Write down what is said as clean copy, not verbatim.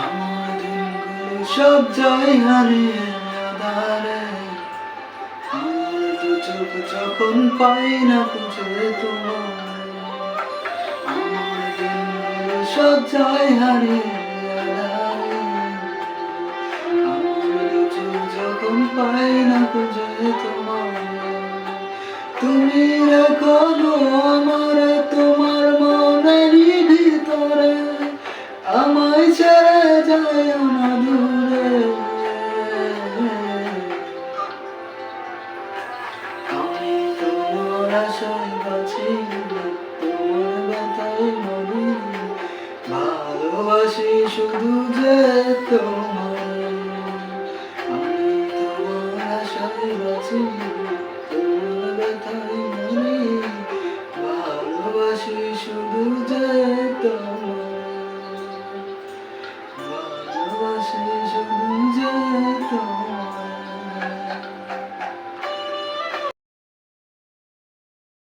আমার দিনগুলো সব যায় হারিয়ে আধারে, আমার দু চোখ যখন পাই না খুঁজে তোমার। আমার দিনগুলো সব যায় হারিয়ে আধারে, আমার দু চোখ যখন পাই না খুঁজে তোমার। তুমি রেখো আমার তোমার মনেরই ভিতরে, আমায় ছেড়ে যায় না দূরে। আমি তোমার আশায় বাঁচি, তোমার ব্যথায় মরি, ভালোবাসি শুধু যে তোমার।